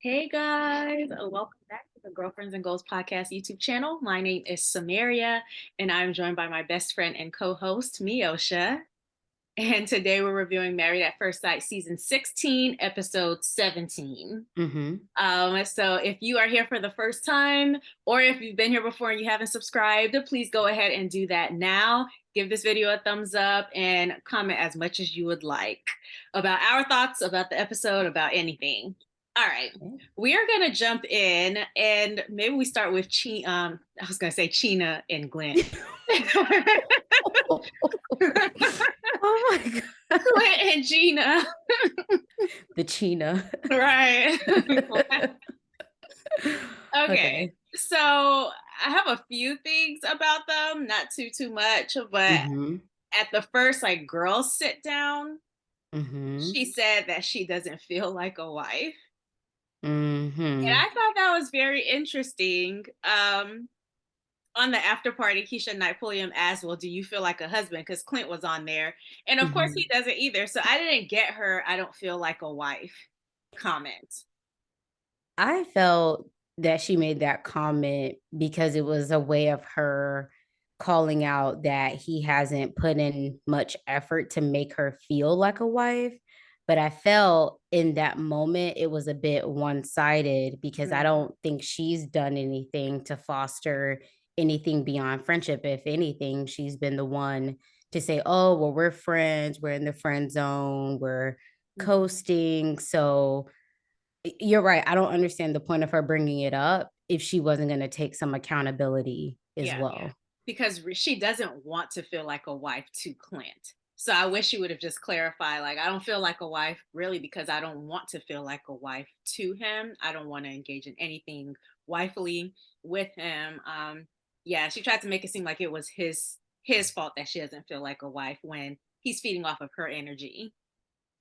Hey guys, welcome back to the Girlfriends and Goals podcast YouTube channel. My name is Samaria, and I'm joined by my best friend and co-host Miosha. And today we're reviewing Married at First Sight season 16, episode 17. Mhm. So if you are here for the first time, or if you've been here before and you haven't subscribed, please go ahead and do that now. Give this video a thumbs up and comment as much as you would like about our thoughts about the episode, about anything. All right, Okay. we are gonna jump in and maybe we start with I was gonna say Chyna and Glenn. Oh my god. Glenn and Gina. The Cheetah. Right. Okay. Okay. So I have a few things about them, not too much, but Mhm. at the first like girls sit down, Mhm. she said that she doesn't feel like a wife. And I Mhm. thought that was very interesting. On the after party, Keisha Knight Pulliam asked, well, do you feel like a husband? Because Clint was on there. And of course he Mhm. doesn't either. So I didn't get her, I don't feel like a wife comment. I felt that she made that comment because it was a way of her calling out that he hasn't put in much effort to make her feel like a wife. But I felt in that moment it was a bit one sided because I Mm, don't think she's done anything to foster anything beyond friendship. If anything, she's been the one to say, oh, well, we're friends, we're in the friend zone, we're mhm. coasting. So, you're right, I don't understand the point of her bringing it up if she wasn't gonna take some accountability as Yeah. well. Because she doesn't want to feel like a wife to Clint. So I wish she would have just clarified, like, I don't feel like a wife really because I don't want to feel like a wife to him. I don't want to engage in anything wifely with him. Yeah, she tried to make it seem like it was his fault that she doesn't feel like a wife when he's feeding off of her energy.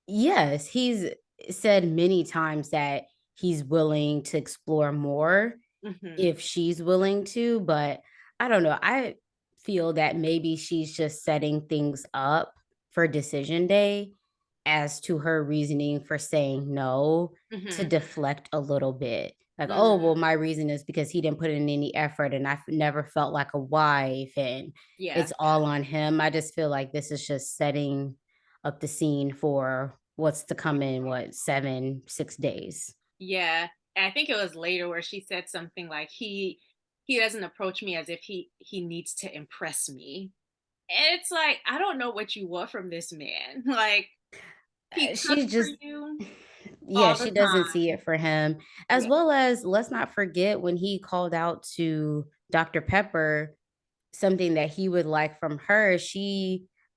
Yes, he's said many times that he's willing to explore more Hmm. if she's willing to, but I don't know, I feel that maybe she's just setting things up for decision day as to her reasoning for saying no to Hmm. deflect a little bit. Like, "Oh, well, Mm, my reason is because he didn't put in any effort and I've never felt like a wife and yeah. it's all on him." I just feel like this is just setting up the scene for what's to come in, what, 7, 6 days. Yeah. And I think it was later where she said something like he doesn't approach me as if he needs to impress me. And it's like, I don't know what you want from this man. Like he She cooks for just you yeah, all the she doesn't time. see it for him, as Yeah. well as let's not forget when he called out to Dr. Pepper, something that he would like from her,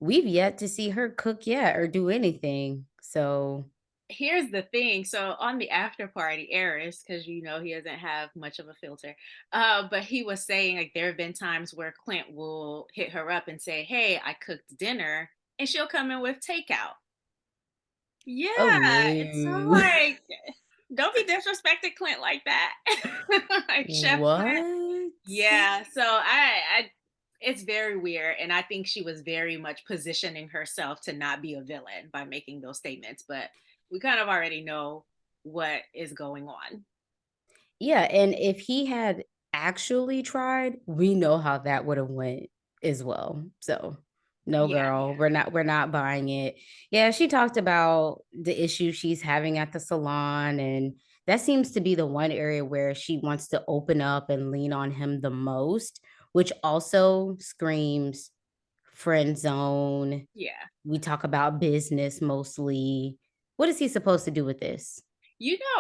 we've yet to see her cook yet or do anything. So, Here's the thing. So on the after party, Eris, because he doesn't have much of a filter. But he was saying like there have been times where Clint will hit her up and say, hey, I cooked dinner, and she'll come in with takeout. oh Yeah, it's so no. like, don't be disrespecting Clint like that. Like Chef Clint. What? Yeah, so I it's very weird, and I think she was very much positioning herself to not be a villain by making those statements, but we kind of already know what is going on. Yeah, and if he had actually tried, we know how that would have went as well. So, no Yeah. girl, we're not buying it. Yeah, she talked about the issue she's having at the salon and that seems to be the one area where she wants to open up and lean on him the most, which also screams friend zone. Yeah. We talk about business mostly. What is he supposed to do with this?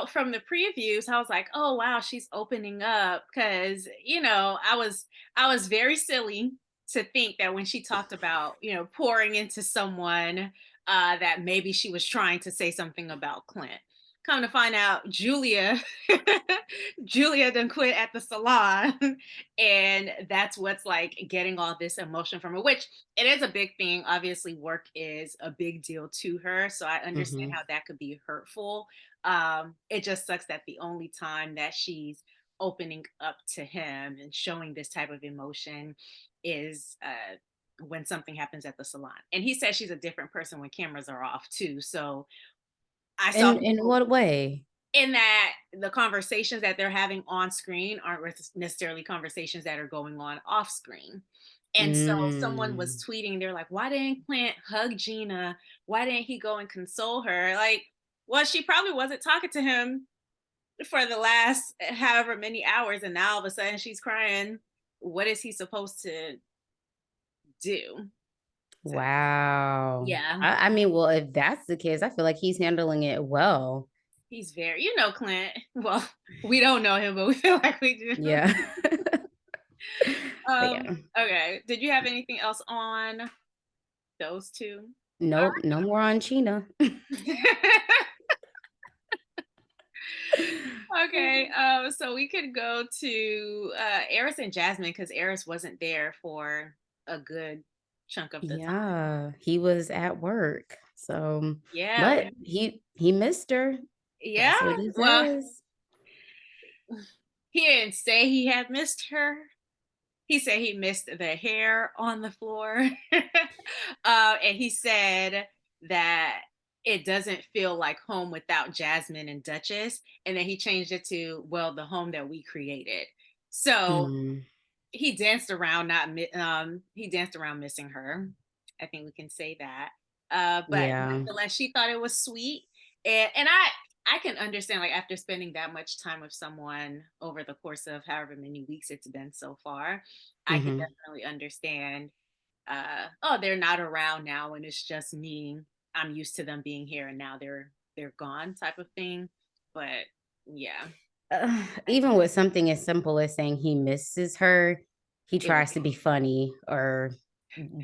From the previews, I was like, "Oh wow, she's opening up." Because I was very silly to think that when she talked about pouring into someone, that maybe she was trying to say something about Clint. Come to find out, Julia done quit at the salon, and that's what's like getting all this emotion from her. Which it is a big thing. Obviously, work is a big deal to her, so I understand Mhm. how that could be hurtful. It just sucks that the only time that she's opening up to him and showing this type of emotion is when something happens at the salon. And he says she's a different person when cameras are off too. So I saw In people. what way? in that the conversations that they're having on screen aren't necessarily conversations that are going on off screen. And so someone was Mm. tweeting, they're like, why didn't Clint hug Gina? Why didn't he go and console her? Like, well, she probably wasn't talking to him for the last however many hours, and now all of a sudden she's crying. What is he supposed to do? So Wow. yeah, I mean, well, if that's the case, I feel like he's handling it well. he's very, you know, Clint. Well, we don't know him, but we feel like we do. Yeah. But yeah. Okay. Did you have anything else on those two? Nope, no more on China. Okay. So we could go to Eris and Jasmine because Eris wasn't there for a good chunk of the time. Yeah, he was at work. So, Yeah. but he missed her. Yeah. That's what he Well, says. he didn't say he had missed her. He said he missed the hair on the floor. And he said that it doesn't feel like home without Jasmine and Duchess. And then he changed it to, well, the home that we created. So Mm, he danced around not he danced around missing her. I think we can say that. But yeah. nonetheless, she thought it was sweet. And I can understand, like, after spending that much time with someone over the course of however many weeks it's been so far, I can Mhm. definitely understand oh, they're not around now and it's just me. I'm used to them being here and now they're gone type of thing. But yeah, I Even can with something as simple as saying he misses her, he it was tries to be funny or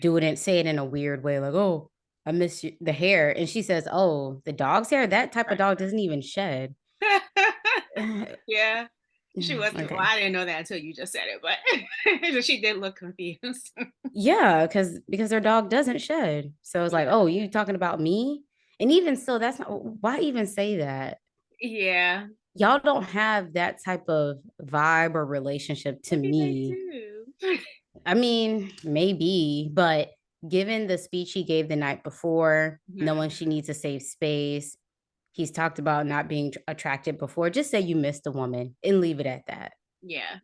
do it and say it in a weird way, like, "Oh, I miss the hair," and she says, "Oh, the dog's hair. That type of dog doesn't even shed." yeah. She was well, Okay. I didn't know that until you just said it, but she did look confused. Yeah, because their dog doesn't shed. So it's like, Yeah. oh, you talking about me? And even still, that's not why even say that. Yeah. Y'all don't have that type of vibe or relationship to Maybe they me. do. I mean, maybe, but given the speech he gave the night before, knowing Mhm. she needs a safe space, he's talked about not being attracted before. Just say you missed a woman and leave it at that. Yeah.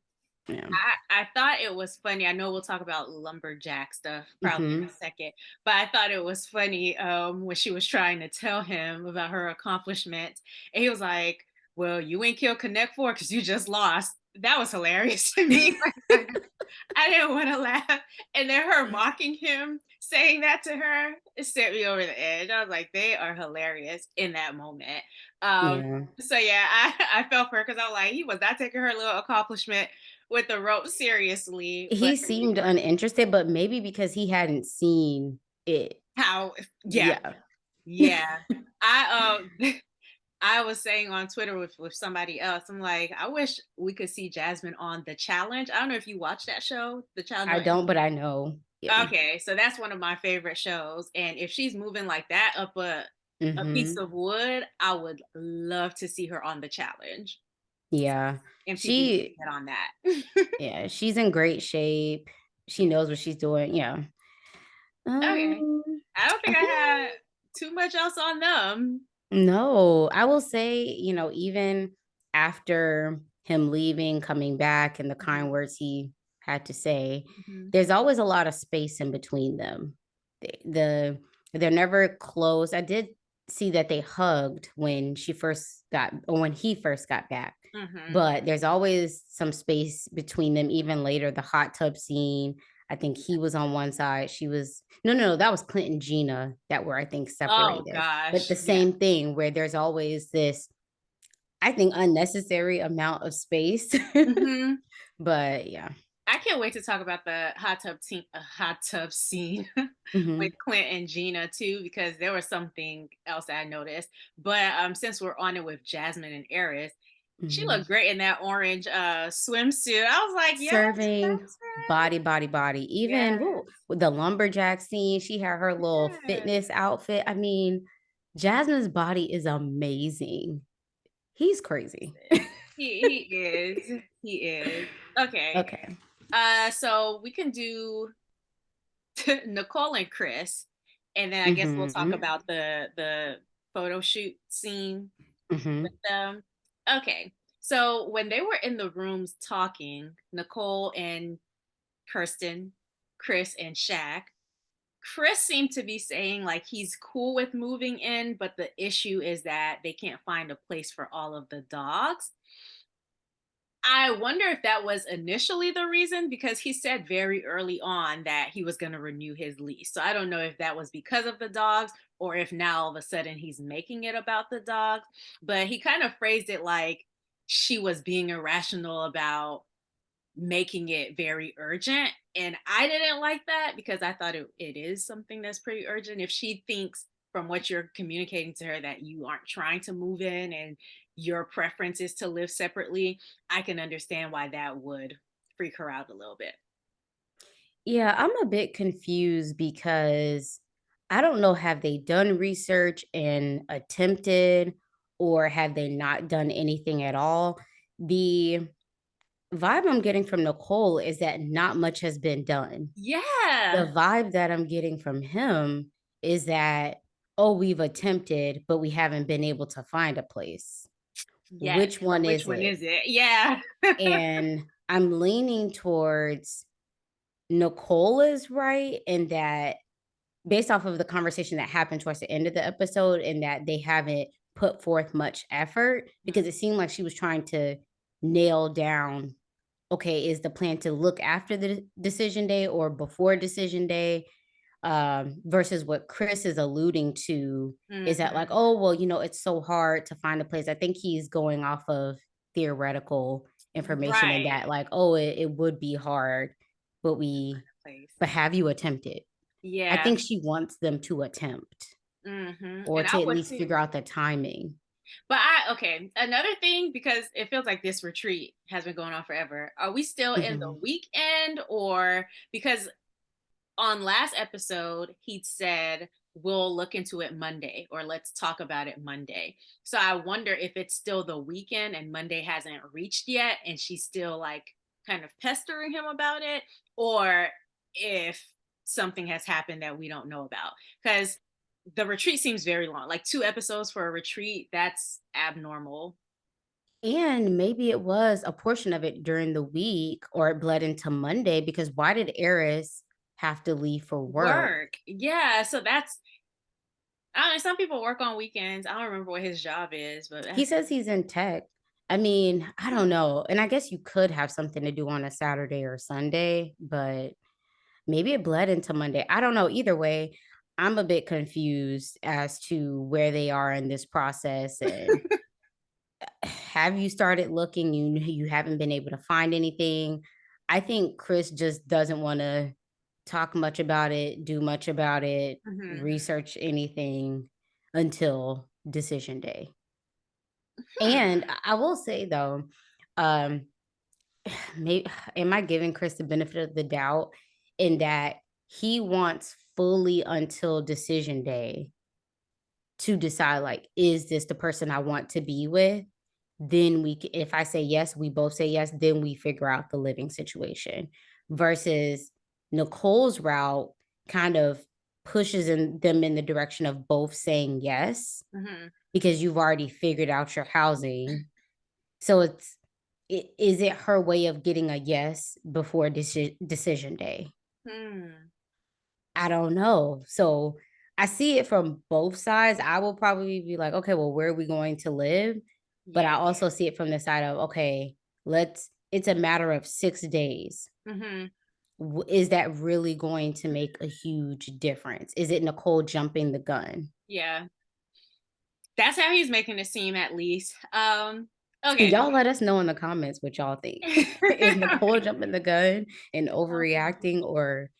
Yeah. I thought it was funny. I know we'll talk about lumberjack stuff probably in Hmm. a second, but I thought it was funny when she was trying to tell him about her accomplishments, and he was like, "Well, you ain't killed Connect Four because you just lost." That was hilarious to me. I didn't want to laugh, and then her mocking him, saying that to her, it sent me over the edge. I was like, they are hilarious in that moment. Um, Yeah. so yeah, I felt for her because I was like, he was not taking her little accomplishment with the rope seriously, but He seemed uninterested, but maybe because he hadn't seen it. how yeah, Yeah. yeah. I I was saying on Twitter with somebody else, I'm like, I wish we could see Jasmine on The Challenge. I don't know if you watch that show, The Challenge I on don't, but I know. Yeah. okay, so that's one of my favorite shows, and if she's moving like that up a piece Hmm. of wood, I would love to see her on The Challenge. Yeah. MTV needs to She, get on that. yeah, she's in great shape. She Yeah. knows what she's doing. Yeah. Okay. Um, I don't I think I think had too much else on them. no, I will say, even after him leaving, coming back, and the kind Mhm, words he had to say, mhm, there's always a lot of space in between them. They're never close. I did see that they hugged when she first got or when he first got back. mhm. But there's always some space between them, even later. The hot tub scene, I think he was on one side. She was no, that was Clint and Gina that were, I think, Oh separated. But gosh, the yeah. same thing where there's always this, I think, unnecessary amount of space. Mhm. But yeah. I can't wait to talk about the hot tub scene with Hmm. Clint and Gina too, because there was something else I noticed. But since we're on it with Jasmine and Eris, she Hmm. looked great in that orange swimsuit. I was like, yes, Serving that's it. body, body, body. Even Yes, woo, with the lumberjack scene, she had her little yes. fitness outfit. I mean, Jasmine's body is amazing. He's crazy. He is. He is. Okay. Okay. So we can do Nicole and Chris, and then I guess we'll talk Hmm. about the photo shoot scene Hmm. with them. Okay. So when they were in the rooms talking, Nicole and Kirsten, Chris and Shaq, Chris seemed to be saying like he's cool with moving in, but the issue is that they can't find a place for all of the dogs. I wonder if that was initially the reason because he said very early on that he was going to renew his lease. So I don't know if that was because of the dogs or if now all of a sudden he's making it about the dogs. But he kind of phrased it like she was being irrational about making it very urgent. And I didn't like that because I thought it is something that's pretty urgent. If she thinks from what you're communicating to her that you aren't trying to move in and your preference is to live separately, I can understand why that would freak her out a little bit. Yeah, I'm a bit confused because I don't know, have they done research and attempted, or have they not done anything at all? The vibe I'm getting from Nicole is that not much has been done. The Yeah. vibe that I'm getting from him is that, oh, we've attempted, but we haven't been able to find a place. Yes. Which So one which is one it? is it? Yeah. And I'm leaning towards Nicole is right in that, based off of the conversation that happened towards the end of the episode, and that they haven't put forth much effort, because it seemed like she was trying to nail down, okay, is the plan to look after the decision day or before decision day? Versus what Chris is alluding to is that, like, Mhm. oh, well, it's so hard to find a place. I think he's going off of theoretical information, and Right. that, like, oh, it would be hard, but Place. have you attempted? I Yeah. think she wants them to attempt, or And I to at would least too. figure out the timing. But okay, another thing because it feels like this retreat has been going on forever. Are we still in the Mhm. weekend or because on last episode he'd said we'll look into it Monday or let's talk about it Monday. So I wonder if it's still the weekend and Monday hasn't reached yet and she's still like kind of pestering him about it or if something has happened that we don't know about. Cuz the retreat seems very long. Like 2 episodes for a retreat, that's abnormal. And maybe it was a portion of it during the week, or it bled into Monday, because why did Eris have to leave for work? Work. Yeah, so that's I don't know, some people work on weekends. I don't remember what his job is, but He that's says he's in tech. I mean, I don't know. And I guess you could have something to do on a Saturday or Sunday, but maybe it bled into Monday. I don't know. Either way, I'm a bit confused as to where they are in this process. And have you started looking? You haven't been able to find anything. I think Chris just doesn't want to talk much about it, do much about it, Mhm. research anything until decision day. Hmm. And I will say though, um, maybe, am I giving Chris the benefit of the doubt in that he wants fully until decision day to decide, like, is this the person I want to be with? Then if I say yes, we both say yes, then we figure out the living situation. Versus Nicole's route kind of pushes them in the direction of both saying yes, Mhm. because you've already figured out your housing. So is it her way of getting a yes before decision day? Hmm. I don't know. So I see it from both sides. I will probably be like, okay, well, where are we going to live? But I Yeah. also see it from the side of, okay, it's a matter of 6 days. Mhm. Is that really going to make a huge difference? Is it Nicole jumping the gun? Yeah. That's how he's making it seem at least. Okay. Y'all let us know in the comments what y'all think. Is Nicole jumping the gun and Um, overreacting, or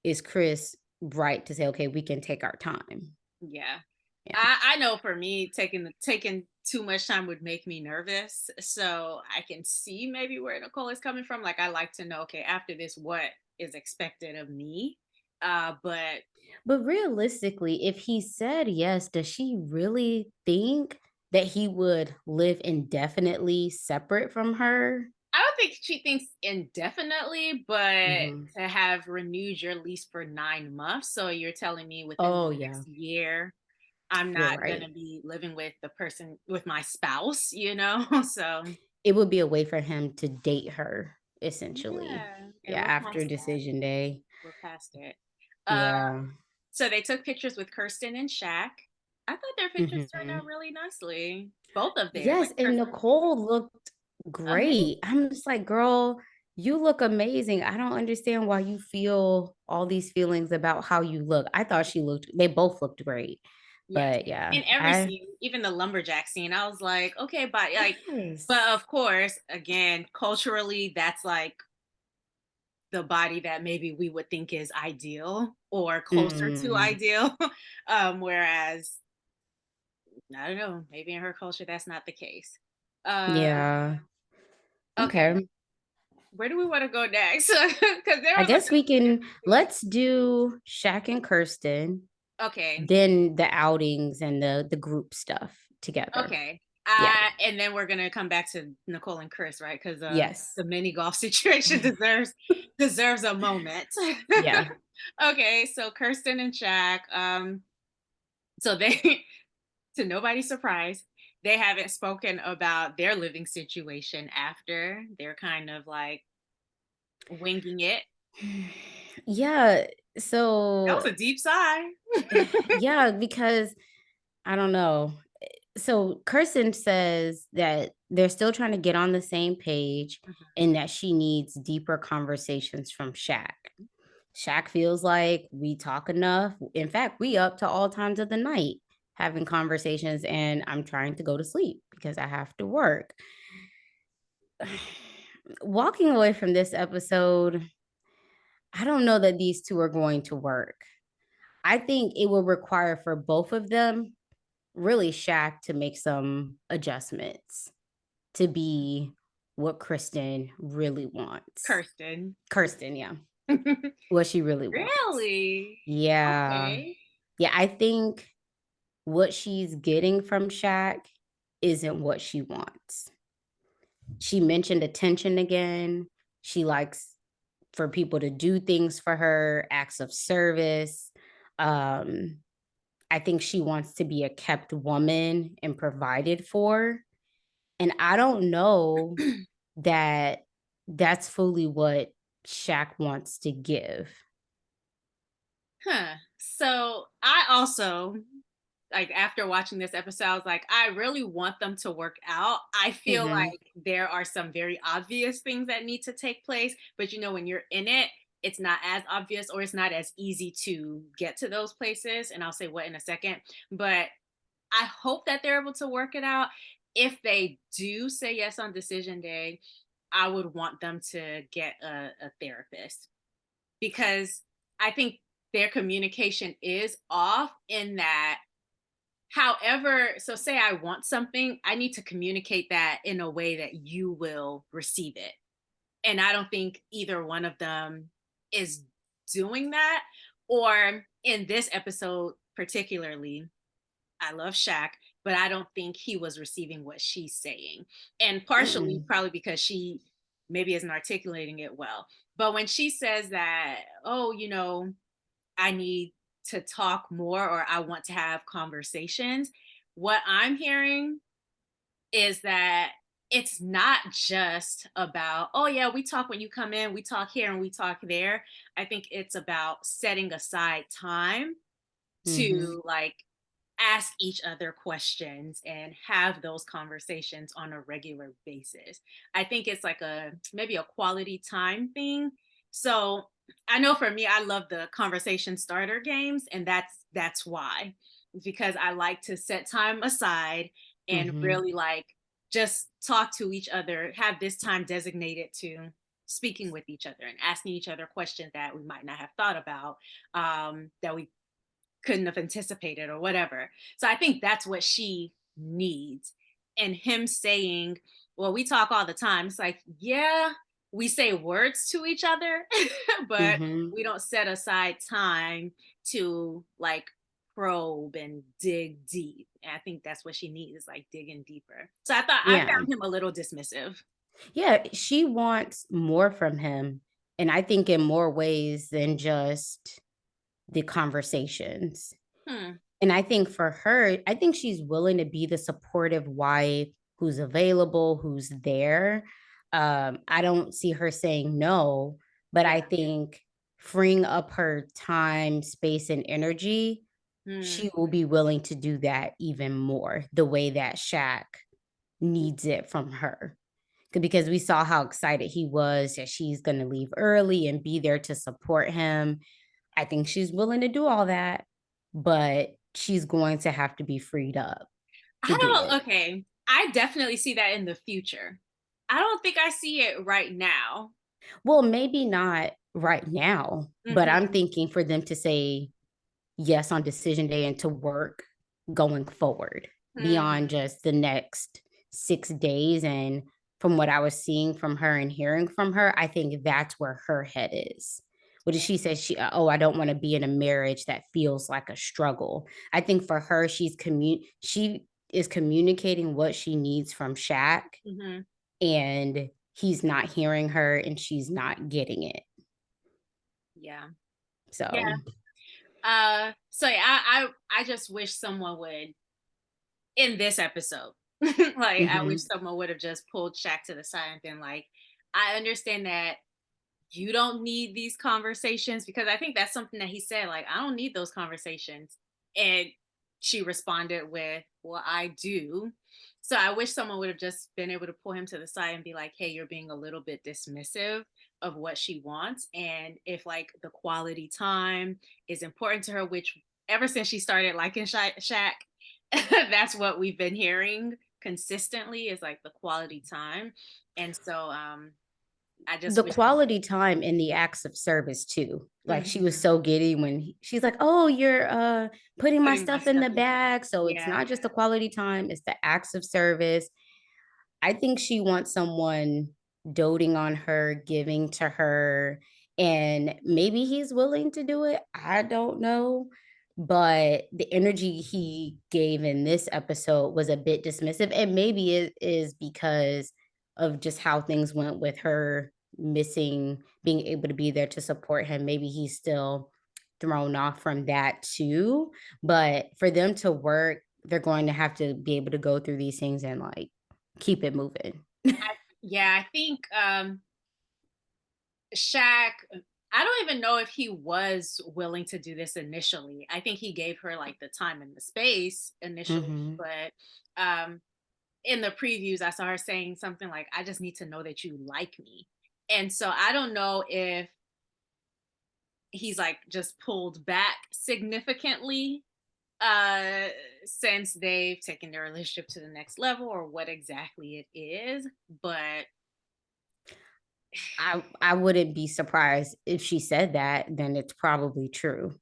is Chris right to say, okay, we can take our time? yeah. Yeah. I know for me taking too much time would make me nervous. So I can see maybe where Nicole is coming from. Like I like to know, okay, after this, what is expected of me. But But realistically, if he said yes, does she really think that he would live indefinitely separate from her? I don't think she thinks indefinitely, but Mhm. to have renewed your lease for 9 months. So you're telling me within Oh, the yeah. next year. I'm not gonna Right. be living with the person with my spouse, So It would be a way for him to date her, essentially. yeah, and Yeah, we're after past that. decision day. We're past it. Uh, Yeah. so they took pictures with Kirsten and Shaq. I thought their pictures turned out Mhm. really nicely. Both of theirs, Yes, like and Kirsten, Nicole looked amazing. great. I'm just like, "Girl, you look amazing. I don't understand why you feel all these feelings about how you look." I thought they both looked great. Yes. But yeah, In every scene, even the lumberjack scene, I was like, okay, but Yes. of course, again, culturally, that's like the body that maybe we would think is ideal or closer to Mm, ideal. Whereas I don't know, maybe in her culture that's not the case. Uh yeah. okay, Okay. where do we want to go next? Because there I was a guess we couple can different scenes. let's do Shaq and Kirsten, Okay, then the outings and the group stuff together. okay. Yeah. And then we're gonna come back to Nicole and Chris, right? Because Yes. the mini golf situation deserves a moment. Yeah. Okay, so Kirsten and Shaq. So they, to nobody's surprise, they haven't spoken about their living situation after. They're kind of like winging it. Yeah. That So was a deep sigh. yeah, because I don't know. So Kirsten says that they're still trying to get on the same page Mhm. and that she needs deeper conversations from Shaq. Shaq feels like we talk enough. In fact, we up to all times of the night having conversations, and I'm trying to go to sleep because I have to work. Walking away from this episode, I don't know that these two are going to work. I think it will require for both of them, really Shaq, to make some adjustments to be what Kristen really wants. Kirsten. Kirsten, yeah, what she really wants. Really? Yeah. Okay. Yeah, I think what she's getting from Shaq isn't what she wants. She mentioned attention again. She likes for people to do things for her, acts of service. Um, I think she wants to be a kept woman and provided for. And I don't know that that's fully what Shaq wants to give. Huh. So I also, like, after watching this episode, I was like, I really want them to work out. I feel Mhm. like there are some very obvious things that need to take place, but when you're in it, it's not as obvious or it's not as easy to get to those places. And I'll say what in a second. But I hope that they're able to work it out. If they do say yes on decision day, I would want them to get a therapist because I think their communication is off in that. However, so say I want something, I need to communicate that in a way that you will receive it. And I don't think either one of them is doing that. Or in this episode, particularly, I love Shaq, but I don't think he was receiving what she's saying. And partially, Mm-mm. probably because she maybe isn't articulating it well. But when she says that, oh, I need to talk more or I want to have conversations, what I'm hearing is that it's not just about, oh, yeah, we talk when you come in, we talk here and we talk there. I think it's about setting aside time Mhm. to like ask each other questions and have those conversations on a regular basis. I think it's like a maybe a quality time thing. So I know for me, I love the conversation starter games, and that's why. Because I like to set time aside and Mhm. really like just talk to each other, have this time designated to speaking with each other and asking each other questions that we might not have thought about, that we couldn't have anticipated or whatever. So I think that's what she needs. And him saying, well, we talk all the time. It's like, yeah, we say words to each other, but Mhm. we don't set aside time to like probe and dig deep. And I think that's what she needs, is like digging deeper. So I Yeah. found him a little dismissive. Yeah, she wants more from him, and I think in more ways than just the conversations. Hmm. And I think for her, I think she's willing to be the supportive wife who's available, who's there. I don't see her saying no, but Yeah. I think freeing up her time, space, and energy, Mm. she will be willing to do that even more the way that Shaq needs it from her. Because we saw how excited he was that she's going to leave early and be there to support him. I think she's willing to do all that, but she's going to have to be freed up to I do it. don't okay. I definitely see that in the future. I don't think I see it right now. Well, maybe not right now, but I'm Mhm. thinking for them to say yes on decision day and to work going forward beyond Mhm. just the next 6 days. And from what I was seeing from her and hearing from her, I think that's where her head is. What did she say? Oh, I don't want to be in a marriage that feels like a struggle. I think for her, she is communicating what she needs from Shaq, Mhm. and he's not hearing her and she's not getting it. Yeah. So, Yeah. So yeah, I just wish someone would in this episode. Like I wish mhm. someone would have just pulled Shaq to the side and been like, I understand that you don't need these conversations because I think that's something that he said, like, I don't need those conversations. And she responded with, well, I do. So I wish someone would have just been able to pull him to the side and be like, hey, you're being a little bit dismissive of what she wants. And if like the quality time is important to her, which ever since she started liking Shaq, that's what we've been hearing consistently is like the quality time. And so I just The wish. quality time and the acts of service too. Like she was Mhm. so giddy when she's like, "Oh, you're putting my Putting my stuff in stuff the in. bag." So it's Yeah. not just the quality time, it's the acts of service. I think she wants someone doting on her, giving to her, and maybe he's willing to do it. I don't know. But the energy he gave in this episode was a bit dismissive. And maybe it is because of just how things went with her missing being able to be there to support him. Maybe he's still thrown off from that too. But for them to work, they're going to have to be able to go through these things and like keep it moving. Yeah, I think Shaq, I don't even know if he was willing to do this initially. I think he gave her like the time and the space initially, Mhm. but in the previews I saw her saying something like, I just need to know that you like me. And so I don't know if he's like just pulled back significantly uh since they've taken their relationship to the next level or what exactly it is, but I wouldn't be surprised if she said that, then it's probably true.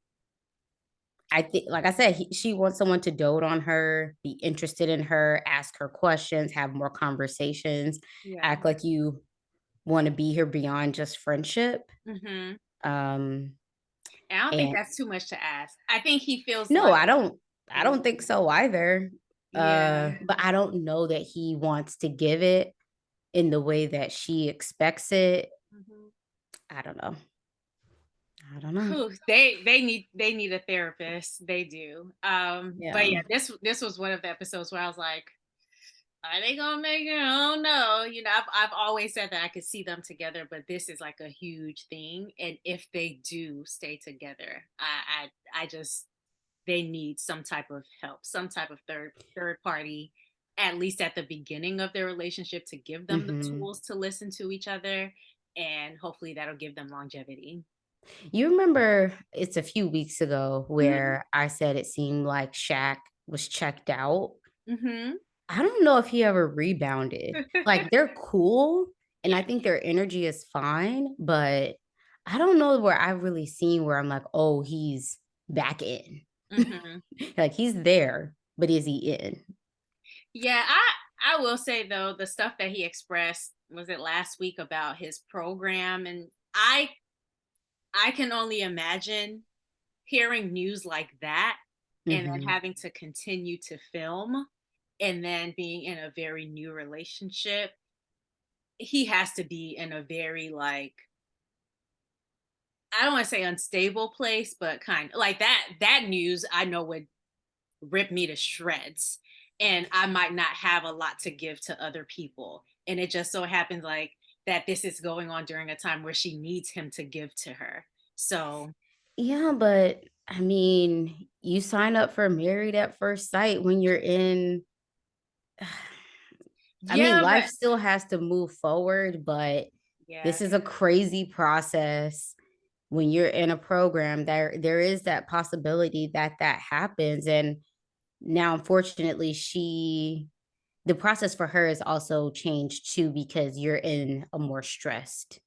I think, like I said, she wants someone to dote on her, be interested in her, ask her questions, have more conversations, yeah. act like you want to be here beyond just friendship. Hmm. Um, And I don't think and that's too much to ask. I think he feels no, like, I don't think so either. yeah. But I don't know that he wants to give it in the way that she expects it. Mhm. I don't know. I don't know. Whew, they need a therapist. They do. But Yeah. yeah, this was one of the episodes where I was like, are they gonna make it? I don't know. You know, I've always said that I could see them together, but this is like a huge thing. And if they do stay together, I just they need some type of help, some type of third party, at least at the beginning of their relationship, to give them the Mhm. tools to listen to each other, and hopefully that'll give them longevity. You remember it's a few weeks ago Mhm. where I said it seemed like Shaq was checked out. Mhm. I don't know if he ever rebounded. Like they're cool and I Yeah. think their energy is fine, but I don't know where I've really seen where I'm like, oh, he's back in. Mhm. Like he's there, but is he in? Yeah, I will say though, the stuff that he expressed, was it last week, about his program, and I can only imagine hearing news like that and then Hmm. having to continue to film and then being in a very new relationship. He has to be in a very like, I don't want to say unstable place, but kind of like that news I know would rip me to shreds. And I might not have a lot to give to other people. And it just so happens like that this is going on during a time where she needs him to give to her. So, Yeah, but I mean, you sign up for married at first sight when you're in I mean, yeah, but life still has to move forward, but yeah, this is a crazy process when you're in a program. There is that possibility that that happens, and now unfortunately the process for her is also changed too because you're in a more stressed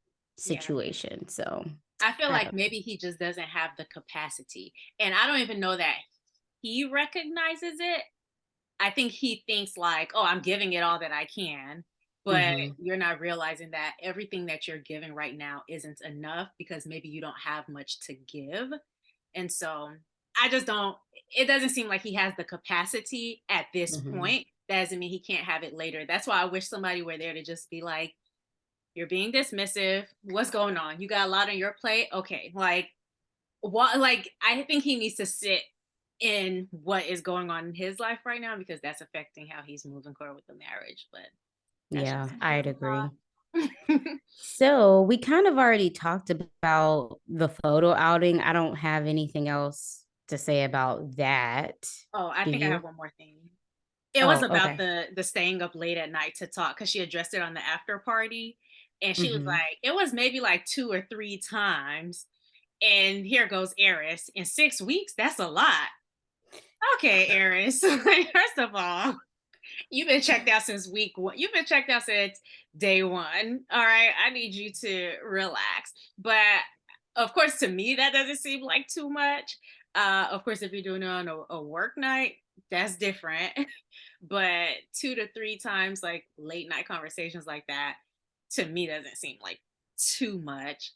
yeah. situation. So, I feel I like don't know. maybe he just doesn't have the capacity. And I don't even know that he recognizes it. I think he thinks like, "Oh, I'm giving it all that I can." But Mhm. you're not realizing that everything that you're giving right now isn't enough because maybe you don't have much to give. And so I just don't it doesn't seem like he has the capacity at this Mhm. point. That doesn't mean he can't have it later. That's why I wish somebody were there to just be like, "You're being dismissive. What's going on? You got a lot on your plate? Okay." Like what like I think he needs to sit in what is going on in his life right now because that's affecting how he's moving forward with the marriage. But that's Yeah, just my I'd little agree. thought. So, we kind of already talked about the photo outing. I don't have anything else to say about that. Oh, I Do think I you? have one more thing. It was Oh, about okay. the staying up late at night to talk because she addressed it on the after party, and she was Mhm. like, "It was maybe like 2 or 3 times." And here goes Eris. In 6 weeks, that's a lot. Okay, Eris. First of all, you've been checked out since week one. You've been checked out since day one. All right. I need you to relax. But of course, to me, that doesn't seem like too much. Of course, if you're doing it on a work night, that's different. But 2 to 3 times, like late night conversations like that, to me, doesn't seem like too much.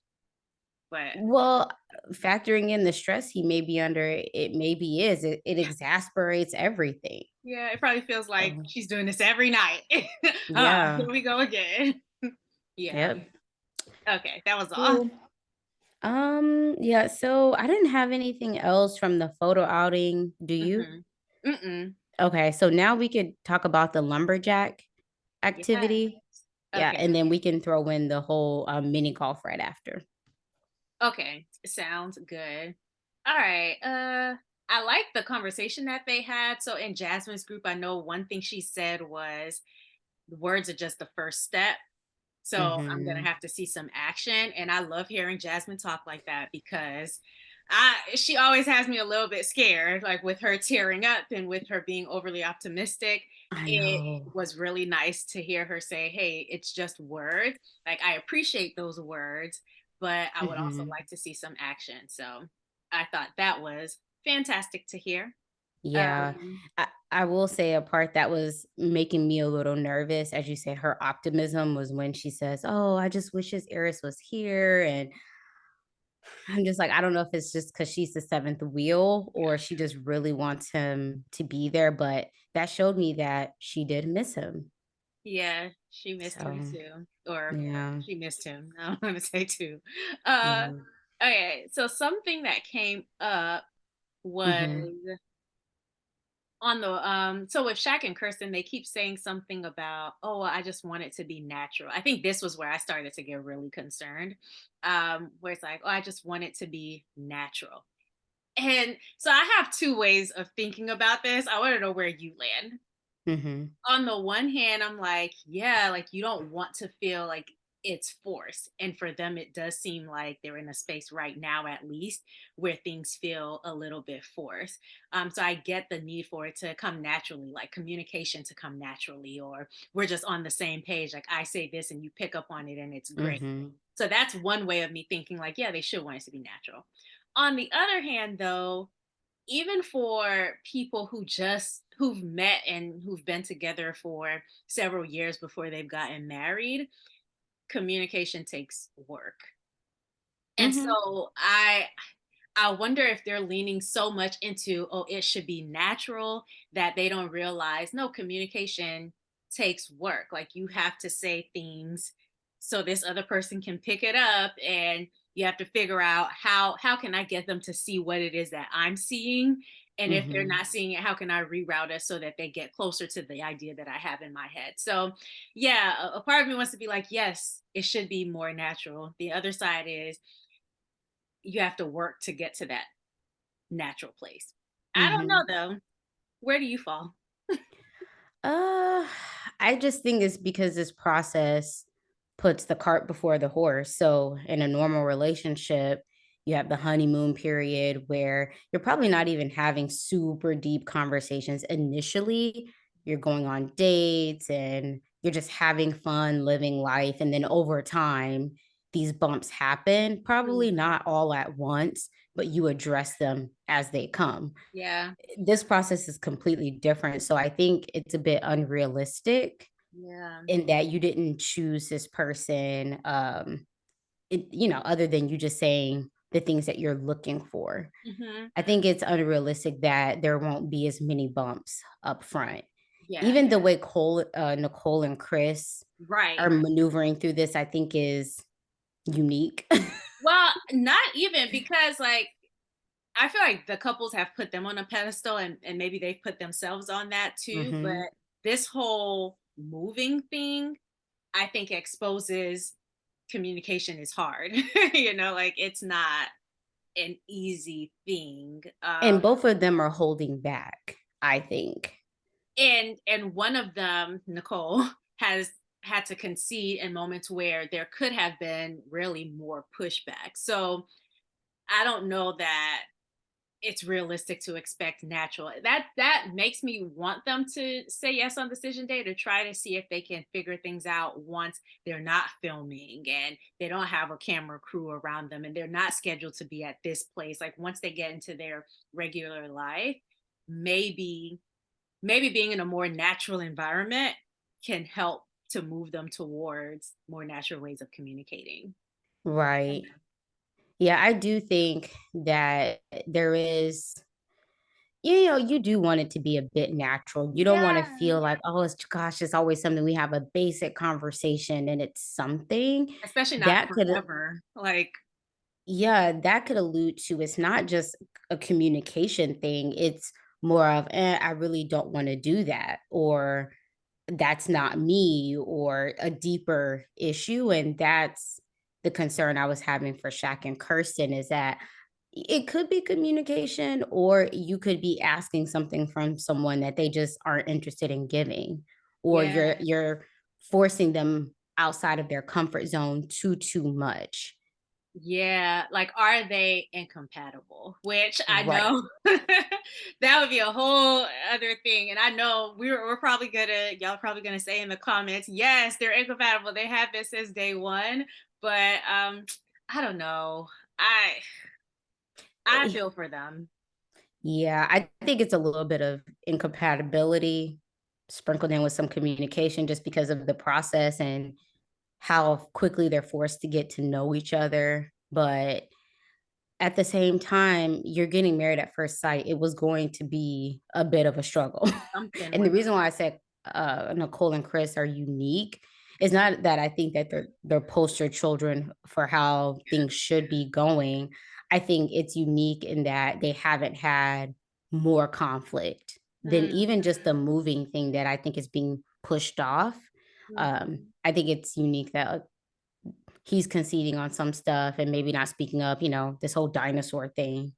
But Well, factoring in the stress he may be under, it maybe is. It exasperates everything. yeah, it probably feels like So, she's doing this every night. yeah. Here we go again. Yeah. Yep. Okay. That was all. Cool. Yeah, so I didn't have anything else from the photo outing. Do you? Mhm. Mm-mm. Okay, so now we could talk about the lumberjack Yeah. activity. Yeah, Okay. and then we can throw in the whole mini golf right after. Okay. Sounds good. All right. I like the conversation that they had. So in Jasmine's group, I know one thing she said was words are just the first step. So I'm gonna Mhm. have to see some action. And I love hearing Jasmine talk like that because I she always has me a little bit scared, like with her tearing up and with her being overly optimistic. I It know. was really nice to hear her say, "Hey, it's just words. Like I appreciate those words, but I would also Mhm. like to see some action." So I thought that was fantastic to hear. Yeah. Um, I will say a part that was making me a little nervous, as you said, her optimism was when she says, "Oh, I just wish his Eris was here." And I'm just like, I don't know if it's just because she's the seventh wheel or she just really wants him to be there. But that showed me that she did miss him. Yeah, she missed him So, too, or yeah. she missed him. I don't want to say too. Uh, Yeah. okay, so something that came up was Hmm. on the so with Shaq and Kirsten, they keep saying something about, oh, I just want it to be natural. I think this was where I started to get really concerned. Where it's like, oh, I just want it to be natural. And so I have two ways of thinking about this. I want to know where you land. Hmm. On the one hand, I'm like, yeah, like you don't want to feel like it's forced. And for them, it does seem like they're in a space right now, at least, where things feel a little bit forced. So I get the need for it to come naturally, like communication to come naturally, or we're just on the same page. Like I say this and you pick up on it and it's great. Hmm. So that's one way of me thinking, like, yeah, they should want it to be natural. On the other hand, though, even for people who've met and who've been together for several years before they've gotten married, communication takes work. And Hmm. so I wonder if they're leaning so much into, oh, it should be natural, that they don't realize, no, communication takes work. Like you have to say things so this other person can pick it up, and you have to figure out how can I get them to see what it is that I'm seeing, And if they're Mhm. not seeing it, how can I reroute it so that they get closer to the idea that I have in my head? So, yeah, a part of me wants to be like, yes, it should be more natural. The other side is you have to work to get to that natural place. I don't know Mhm. though. Where do you fall? Uh, I just think it's because this process puts the cart before the horse. So, in a normal relationship, you have the honeymoon period where you're probably not even having super deep conversations initially. You're going on dates and you're just having fun, living life. And then over time, these bumps happen, probably Mhm. not all at once, but you address them as they come. Yeah. This process is completely different. So I think it's a bit unrealistic Yeah. in that you didn't choose this person, other than you just saying the things that you're looking for. Hmm. I think it's unrealistic that there won't be as many bumps up front. Yeah. Even the way Nicole and Chris are Right. maneuvering through this, I think is unique. Well, not even because like I feel like the couples have put them on a pedestal and maybe they've put themselves on that too. But Mhm. this whole moving thing, I think exposes communication is hard. Like it's not an easy thing. And both of them are holding back, I think. And one of them, Nicole, has had to concede in moments where there could have been really more pushback. So I don't know that it's realistic to expect natural. That makes me want them to say yes on decision day to try to see if they can figure things out once they're not filming and they don't have a camera crew around them and they're not scheduled to be at this place. Like once they get into their regular life, maybe being in a more natural environment can help to move them towards more natural ways of communicating. Right. Yeah, I do think that there is, you do want it to be a bit natural. You don't want to Yeah. feel like, oh, it's always something. We have a basic conversation and it's something Especially not that could, forever. Like, yeah, that could allude to it's not just a communication thing. It's more of, I really don't want to do that. Or that's not me, or a deeper issue. And that's the concern I was having for Shaq and Kirsten is that it could be communication, or you could be asking something from someone that they just aren't interested in giving, or yeah. you're forcing them outside of their comfort zone too much. Yeah, like are they incompatible? Which I Right. know that would be a whole other thing. And I know we're probably y'all probably gonna say in the comments, yes, they're incompatible. They have been since day one. But I don't know. I Eh, feel for them. Yeah, I think it's a little bit of incompatibility sprinkled in with some communication just because of the process and how quickly they're forced to get to know each other. But at the same time, you're getting married at first sight. It was going to be a bit of a struggle. Something And the with reason why I said Nicole and Chris are unique is not that I think that they're poster children for how things should be going. I think it's unique in that they haven't had more conflict than mm, even just the moving thing that I think is being pushed off. mhm. I think it's unique that he's conceding on some stuff and maybe not speaking up, this whole dinosaur thing.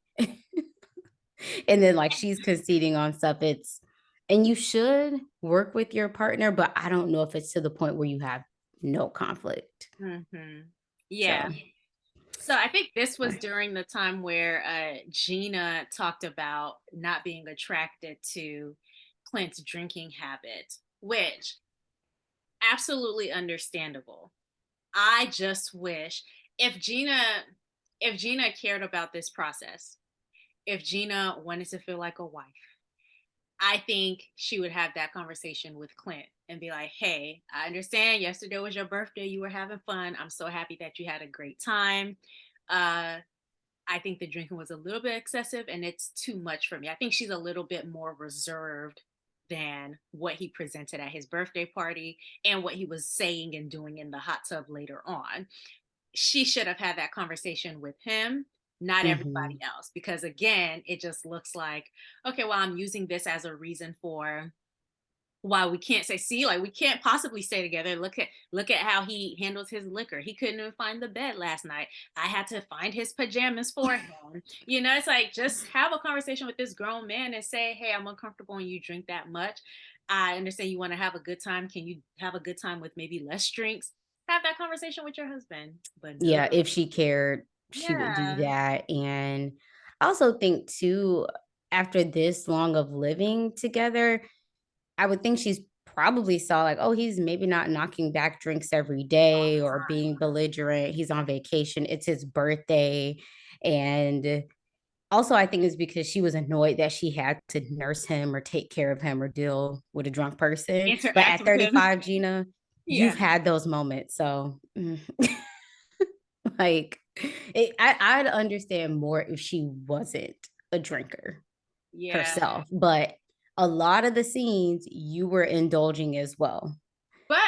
And then like she's conceding on stuff. And you should work with your partner, but I don't know if it's to the point where you have no conflict. Mhm. So, Yeah. So I think this was during the time where Gina talked about not being attracted to Clint's drinking habit, which absolutely understandable. I just wish if Gina if Gina cared about this process, if Gina wanted to feel like a wife, I think she would have that conversation with Clint and be like, "Hey, I understand yesterday was your birthday, you were having fun. I'm so happy that you had a great time. Uh I think the drinking was a little bit excessive and it's too much for me." I think she's a little bit more reserved than what he presented at his birthday party and what he was saying and doing in the hot tub later on. She should have had that conversation with him not everybody Mhm. else. Because again, it just looks like, okay, well, I'm using this as a reason for why we can't say, see, like we can't possibly stay together. Look at how he handles his liquor. He couldn't even find the bed last night. I had to find his pajamas for him. It's like, just have a conversation with this grown man and say, hey, I'm uncomfortable when you drink that much. I understand you want to have a good time. Can you have a good time with maybe less drinks? Have that conversation with your husband. But no. Yeah, if she cared, she would do Yeah. that, and I also think too, after this long of living together, I would think she's probably saw like, oh, he's maybe not knocking back drinks every All day the or time. being belligerent. He's on vacation. It's his birthday. And also, I think it's because she was annoyed that she had to nurse him or take care of him or deal with a drunk person. But Interact at with him. 35, Gina, Yeah. you've had those moments. So, like, I'd understand more if she wasn't a drinker Yeah. herself. But a lot of the scenes you were indulging as well. But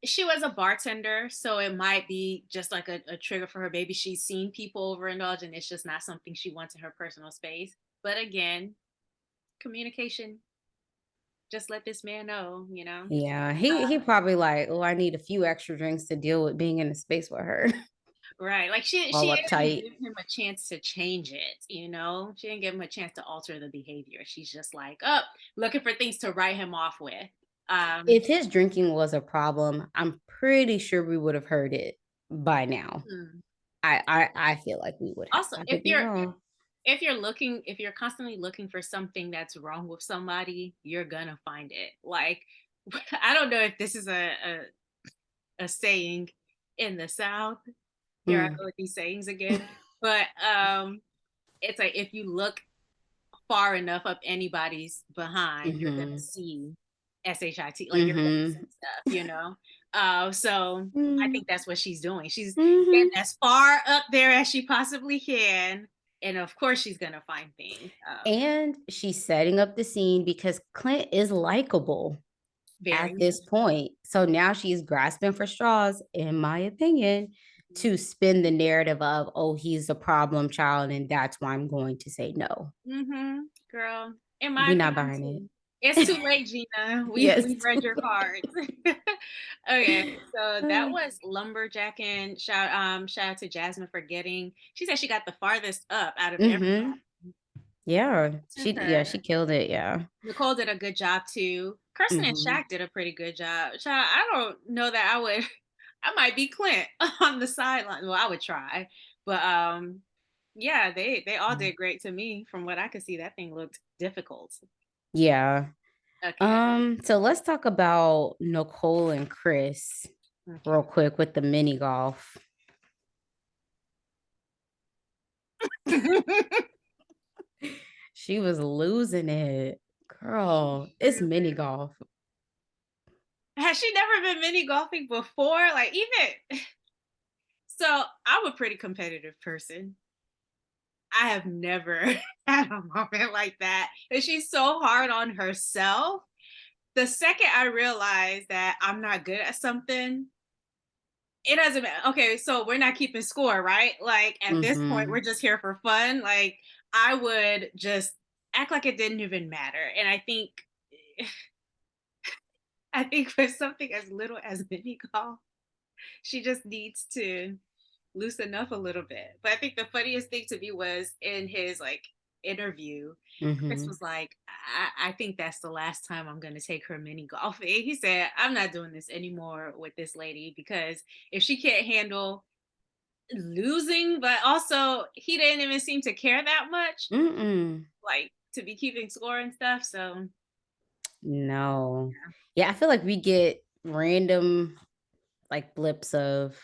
she was a bartender, so it might be just like a trigger for her. Maybe she's seen people overindulge and it's just not something she wants in her personal space. But again, communication. Just let this man know. Yeah, he probably like, oh, I need a few extra drinks to deal with being in a space with her. Right. Like All she didn't even uptight. give him a chance to change it. She didn't give him a chance to alter the behavior. She's just like, oh, looking for things to write him off with. Um If his drinking was a problem, I'm pretty sure we would have heard it by now. hmm. I feel like we would have. Also, I if could be you're wrong. if you're constantly looking for something that's wrong with somebody, you're gonna find it. Like, I don't know if this is a saying in the South. Here I Mm. go with these sayings again. But it's like, if you look far enough up anybody's behind, you're gonna Mhm. see shit. Like, you're gonna see Mhm. stuff. So I Mm. think that's what she's doing. She's Mhm. getting as far up there as she possibly can, and of course she's gonna find things. And she's setting up the scene because Clint is likable Very at much. this point. So now she's grasping for straws, in my opinion, to spin the narrative of, oh, he's a problem child, and that's why I'm going to say no. Mm-hmm. Girl, in my We not opinion buying too. It's too late, Gina. it. We've read your cards. Okay, so that Yes. was lumberjacking. Shout out to Jasmine for getting. She said she got the farthest up out of everybody. Mm-hmm. Yeah. To She her. killed it. Yeah. Nicole did a good job too. Kirsten and Mm-hmm. Shaq did a pretty good job. Child, I don't know that I would. I might be Clint on the sideline. Well, I would try, but yeah, they all did great to me. From what I could see, that thing looked difficult. Yeah. Okay. So let's talk about Nicole and Chris real Okay. quick with the mini golf. She was losing it. Girl, it's mini golf. Has she never been mini golfing before? Like, even so, I'm a pretty competitive person. I have never had a moment like that. And she's so hard on herself. The second I realize that I'm not good at something, it doesn't matter. Okay, so we're not keeping score, right? Like, at this point, Mm-hmm. we're just here for fun. Like, I would just act like it didn't even matter. And I think for something as little as mini golf, she just needs to loosen up a little bit. But I think the funniest thing to me was in his like interview, Chris Mm-hmm. was like, I think that's the last time I'm gonna take her mini golfing. He said, I'm not doing this anymore with this lady, because if she can't handle losing, but also he didn't even seem to care that much, Mm-mm. like to be keeping score and stuff. So No. Yeah, I feel like we get random like blips of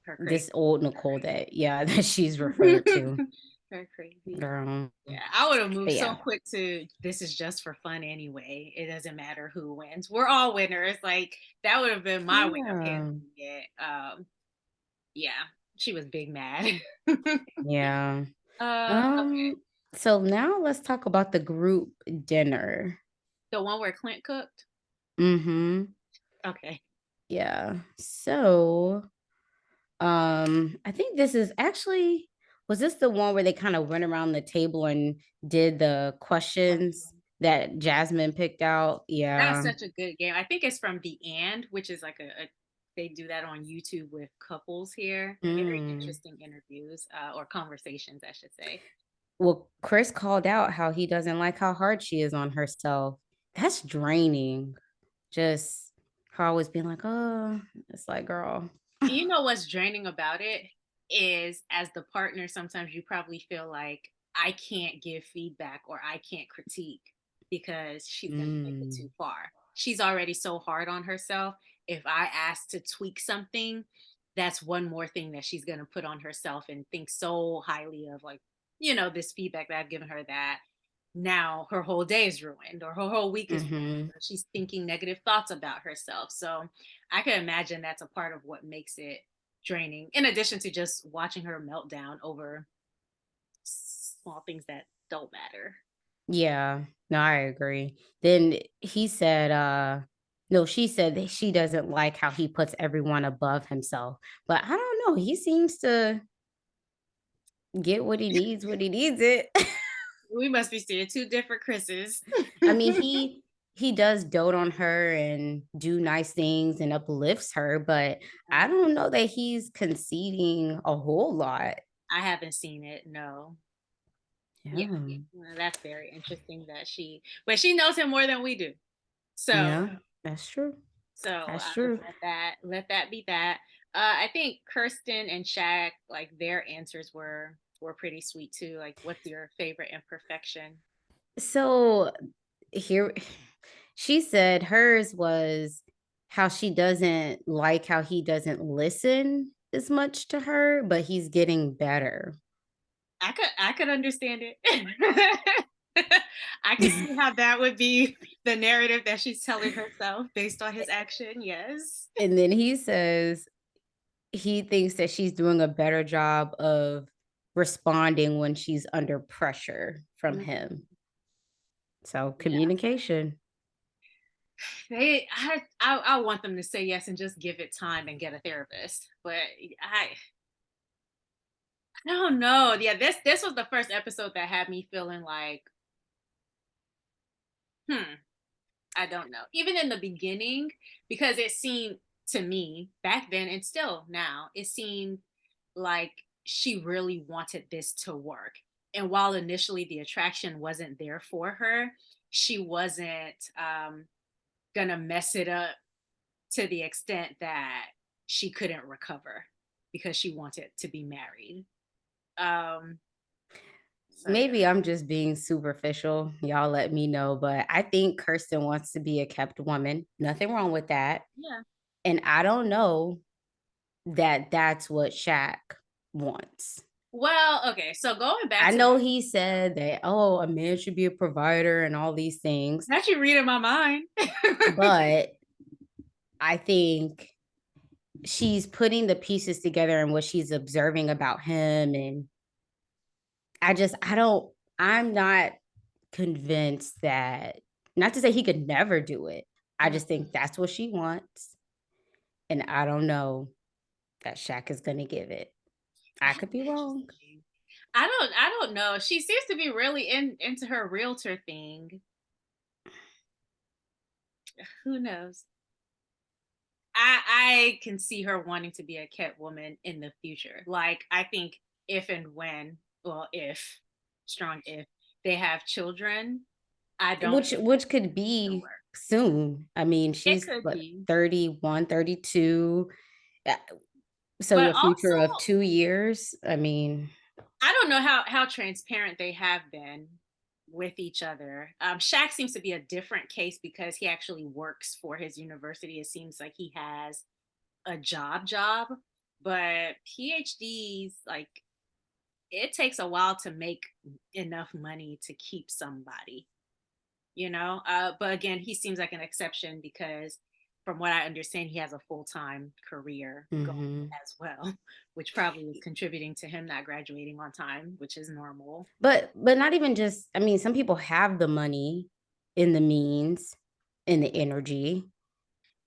her crazy. this old Nicole that, yeah, that she's referred to. Her crazy. Girl. Yeah, I would have moved But so yeah. quick to, this is just for fun anyway. It doesn't matter who wins. We're all winners. Like, that would have been my way of Yeah. handling it. Yeah, she was big mad. Yeah. Okay. So now let's talk about the group dinner. The one where Clint cooked. Mm-hmm. Okay. Yeah. So I think this is actually Was this the one where they kind of went around the table and did the questions that Jasmine picked out? That's Yeah. such a good game. I think it's from The And, which is like a they do that on YouTube with couples here. Very Mm. interesting interviews or conversations, I should say. Well, Chris called out how he doesn't like how hard she is on herself. That's draining. Just her always being like, oh, it's like, girl. You know what's draining about it is as the partner, sometimes you probably feel like I can't give feedback or I can't critique because she's going to take it too Mm. far. She's already so hard on herself. If I ask to tweak something, that's one more thing that she's going to put on herself and think so highly of, like, this feedback that I've given her, that now her whole day is ruined or her whole week is Hmm. ruined. Or she's thinking negative thoughts about herself. So I can imagine that's a part of what makes it draining, in addition to just watching her meltdown over small things that don't matter. Yeah, no, I agree. Then he said, no, she said that she doesn't like how he puts everyone above himself. But I don't know. He seems to get what he needs when he needs it. We must be seeing two different Chris's. I mean, he does dote on her and do nice things and uplifts her, but I don't know that he's conceding a whole lot. I haven't seen it. No. Yeah, Yeah. well, that's very interesting that but she knows him more than we do. So, Yeah, that's true. That's true. let that be that. I think Kirsten and Shaq, like their answers were pretty sweet too. Like, what's your favorite imperfection? So here she said hers was how she doesn't like how he doesn't listen as much to her, but he's getting better. I could understand it. I could see how that would be the narrative that she's telling herself based on his action. Yes. And then he says he thinks that she's doing a better job of responding when she's under pressure from Mm, him. So yeah. communication. I want them to say yes and just give it time and get a therapist. But I don't know. Yeah, this was the first episode that had me feeling like, hmm, I don't know. Even in the beginning, because it seemed to me back then and still now, it seemed like she really wanted this to work. And while initially the attraction wasn't there for her, she wasn't gonna mess it up to the extent that she couldn't recover because she wanted to be married. Um, so yeah. Maybe I'm just being superficial. Y'all let me know. But I think Kirsten wants to be a kept woman. Nothing wrong with that. Yeah. And I don't know that that's what Shaq wants. Well, okay. So going back I to know he said that, oh, a man should be a provider and all these things. that, you reading my mind. But I think she's putting the pieces together and what she's observing about him. And I'm not convinced that, not to say he could never do it. I just think that's what she wants. And I don't know that Shaq is going to give it. I could be wrong. I don't know. She seems to be really into her realtor thing. Who knows? I can see her wanting to be a kept woman in the future. Like, I think if and when, well, if, strong if, they have children, I don't think Which could it'll be work. soon. I mean, It she's could what, be. 31, 32. Uh, So But your future also, of 2 years. I mean, I don't know how transparent they have been with each other. Shaq seems to be a different case because he actually works for his university. It seems like he has a job, but PhDs, like, it takes a while to make enough money to keep somebody. But again, he seems like an exception because from what I understand, he has a full-time career going mhm. as well, which probably is contributing to him not graduating on time, which is normal. But not even just, I mean, some people have the money and the means and the energy,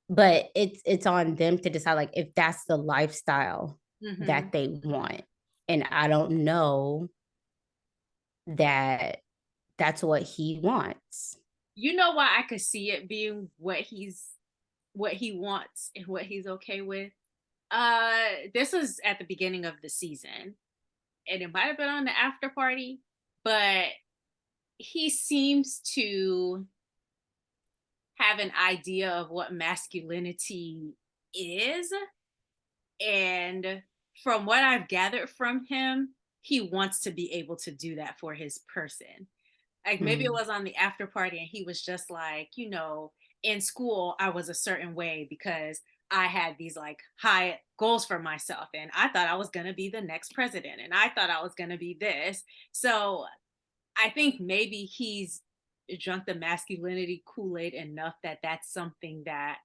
but it's on them to decide like if that's the lifestyle Hmm. that they want. And I don't know that that's what he wants. You know why I could see it being what he wants and what he's okay with? This was at the beginning of the season, and it might have been on the after party, but he seems to have an idea of what masculinity is. And from what I've gathered from him, he wants to be able to do that for his person. Like maybe it Mm, was on the after party and he was just like, in school, I was a certain way because I had these like high goals for myself. And I thought I was going to be the next president. And I thought I was going to be this. So I think maybe he's drunk the masculinity Kool-Aid enough that that's something that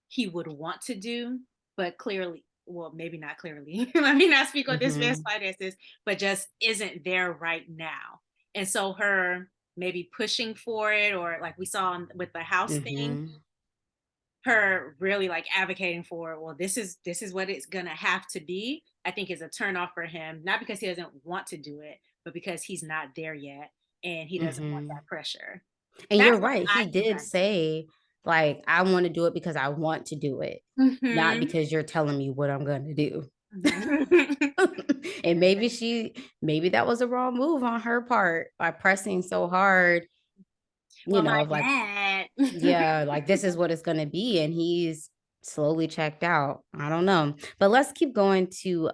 he would want to do, but clearly, well, maybe not clearly. Let me not speak on this man's mhm, finances, but just isn't there right now. And so her maybe pushing for it, or like we saw with the house thing, mhm, her really like advocating for, well, this is what it's gonna have to be. I think is a turn off for him, not because he doesn't want to do it, but because he's not there yet and he doesn't want mhm. that pressure. And you're That's what right, I he think. did say, like, "I wanna do it because I want to do it, not Mhm. because you're telling me what I'm gonna do." Mhm. And maybe that was a wrong move on her part by pressing so hard, Well, my like, dad. yeah, like, this is what it's gonna be, and he's slowly checked out. I don't know. But let's keep going to,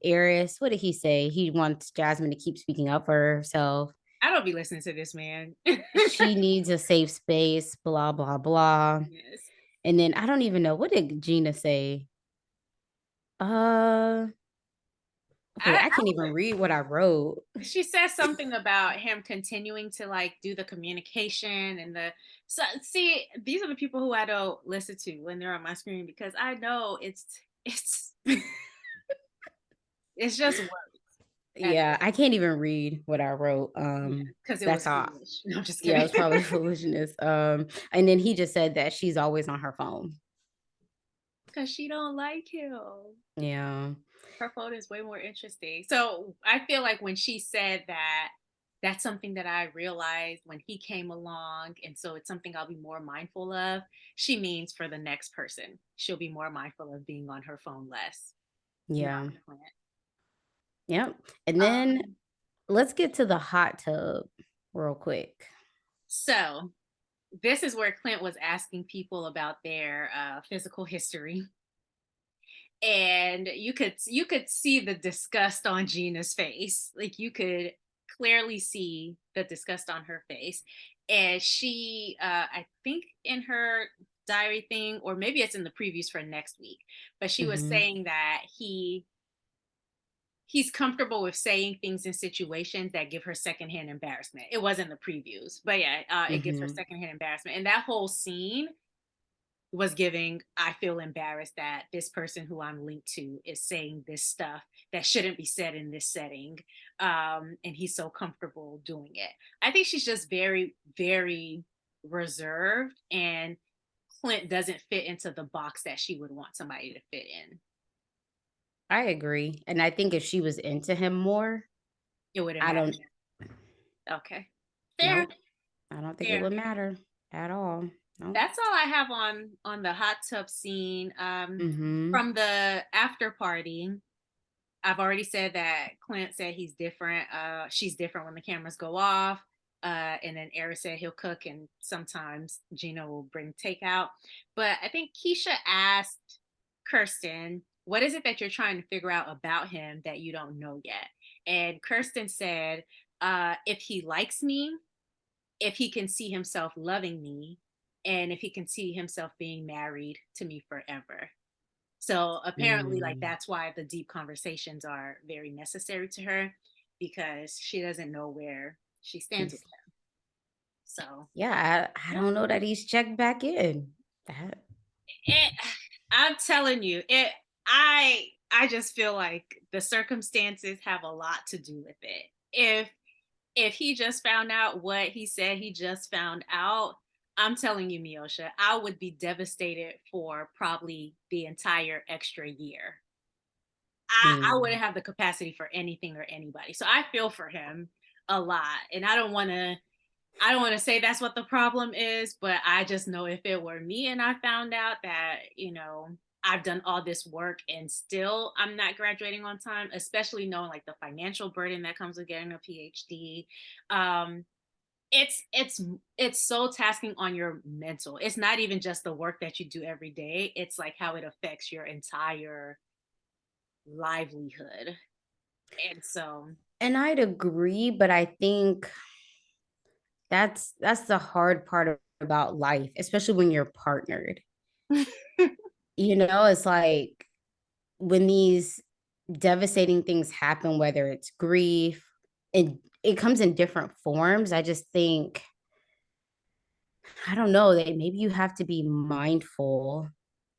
Aries. What did he say? He wants Jasmine to keep speaking up for herself. I don't be listening to this man. She needs a safe space, blah, blah, blah. Yes. And then I don't even know, what did Gina say? Uh, okay, I can't even read what I wrote. She says something about him continuing to like do the communication and the so see, these are the people who I don't listen to when they're on my screen because I know it's it's just words at Yeah, this I can't even read what I wrote. yeah, because it That's was all. foolish. No, I'm just Yeah, it kidding. was probably foolishness. And then he just said that she's always on her phone. Because she don't like him. Yeah. Her phone is way more interesting. So I feel like when she said that, that's something that I realized when he came along. And so it's something I'll be more mindful of. She means for the next person, she'll be more mindful of being on her phone less. Not Yeah. the plant. Yep. And then Um, let's get to the hot tub real quick. so this is where Clint was asking people about their physical history. And you could see the disgust on Gina's face. Like you could clearly see the disgust on her face. And she I think in her diary thing, or maybe it's in the previews for next week, but she was Mhm. saying that he's comfortable with saying things in situations that give her secondhand embarrassment. It wasn't the previews, but yeah, it gives her Mhm. secondhand embarrassment. And that whole scene was giving, I feel embarrassed that this person who I'm linked to is saying this stuff that shouldn't be said in this setting. And he's so comfortable doing it. I think she's just very, very reserved, and Clint doesn't fit into the box that she would want somebody to fit in. I agree. And I think if she was into him more, It wouldn't I matter. don't Okay. Fair, nope. I don't think it fair. would matter at all. Nope. That's all I have on the hot tub scene. Mhm. From the after party, I've already said that Clint said he's different. She's different when the cameras go off. And then Eric said he'll cook, and sometimes Gina will bring takeout. But I think Keisha asked Kirsten, "What is it that you're trying to figure out about him that you don't know yet?" And Kirsten said, "If he likes me, if he can see himself loving me, and if he can see himself being married to me forever." So apparently, like Mm. that's why the deep conversations are very necessary to her because she doesn't know where she stands with He's him. So yeah, I yeah, don't know that he's checked back in. That it, I'm telling you, it. I just feel like the circumstances have a lot to do with it. If he just found out what he said he just found out, I'm telling you, Miosha, I would be devastated for probably the entire extra year. I Mm. wouldn't have the capacity for anything or anybody. So I feel for him a lot. And I don't want to say that's what the problem is, but I just know if it were me and I found out that, I've done all this work and still I'm not graduating on time, especially knowing like the financial burden that comes with getting a PhD. Um, it's so tasking on your mental. It's not even just the work that you do every day. It's like how it affects your entire livelihood. And so And I'd agree, but I think that's the hard part about life, especially when you're partnered. It's like when these devastating things happen, whether it's grief, it comes in different forms. I just think, I don't know, that maybe you have to be mindful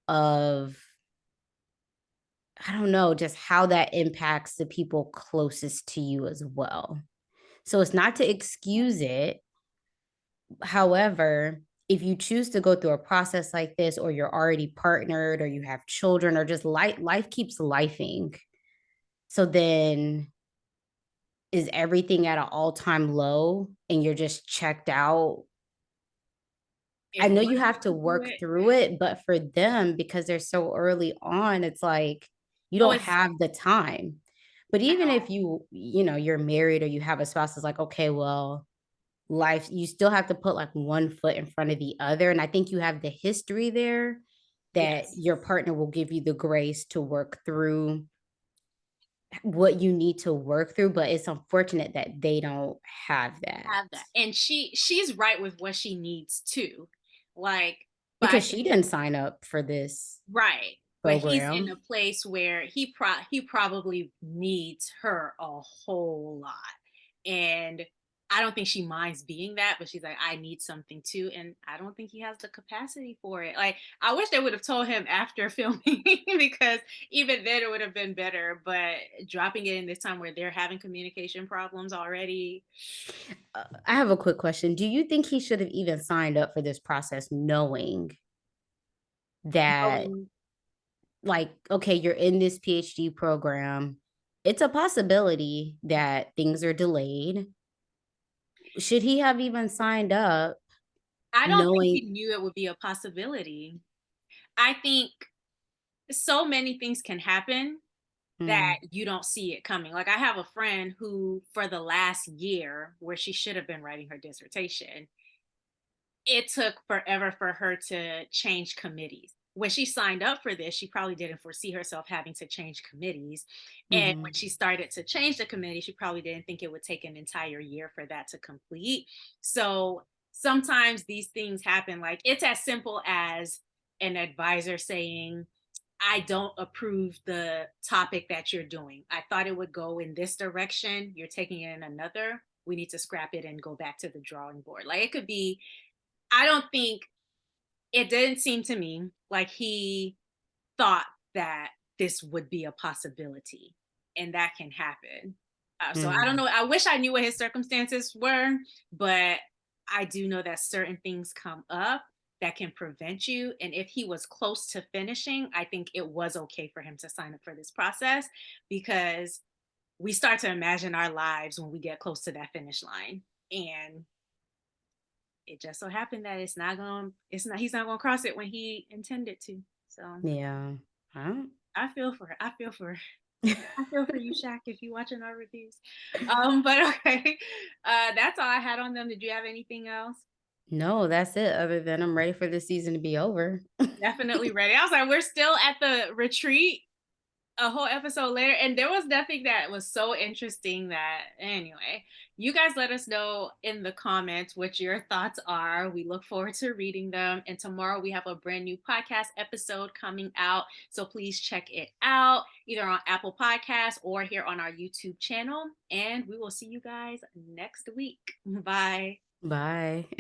of, I don't know, just how that impacts the people closest to you as well. So it's not to excuse it. However, if you choose to go through a process like this, or you're already partnered, or you have children, or just life keeps lifing. So then is everything at an all-time low and you're just checked out? I it's know one you way have to to do work it. through it, but for them, because they're so early on, it's like you Oh, don't it's have the time. But at even if all. you're married or you have a spouse, it's like, okay, well, life, you still have to put like one foot in front of the other. And I think you have the history there that Yes. your partner will give you the grace to work through what you need to work through. But it's unfortunate that they don't have that, Have that. And she's right with what she needs too. Like, but I because think she didn't sign up for this right. But he's in a program. place where he probably needs her a whole lot. And I don't think she minds being that, but she's like, I need something too. And I don't think he has the capacity for it. Like, I wish they would have told him after filming because even then it would have been better. But dropping it in this time where they're having communication problems already, I have a quick question. Do you think he should have even signed up for this process knowing that, knowing like, okay, you're in this PhD program? It's a possibility that things are delayed. Should he have even signed up I don't think knowing? he knew it would be a possibility. I think so many things can happen that Mm, you don't see it coming. Like, I have a friend who, for the last year, where she should have been writing her dissertation, it took forever for her to change committees. When she signed up for this, she probably didn't foresee herself having to change committees. And when mhm, she started to change the committee, she probably didn't think it would take an entire year for that to complete. So sometimes these things happen. Like, it's as simple as an advisor saying, I don't approve the topic that you're doing. I thought it would go in this direction. You're taking it in another. We need to scrap it and go back to the drawing board. Like, it could be, I don't think, it didn't seem to me like he thought that this would be a possibility and that can happen. So I don't mm, know. I wish I knew what his circumstances were, but I do know that certain things come up that can prevent you. And if he was close to finishing, I think it was okay for him to sign up for this process because we start to imagine our lives when we get close to that finish line. And it just so happened that he's not gonna cross it when he intended to. So yeah. Huh? I feel for you, Shaq, if you watching our reviews. But okay. That's all I had on them. Did you have anything else? No, that's it. Other than I'm ready for the season to be over. Definitely ready. I was like, we're still at the retreat a whole episode later, and there was nothing that was so interesting that, anyway, you guys let us know in the comments what your thoughts are. We look forward to reading them, and tomorrow we have a brand new podcast episode coming out, so please check it out either on Apple Podcasts or here on our YouTube channel, and we will see you guys next week. Bye. Bye.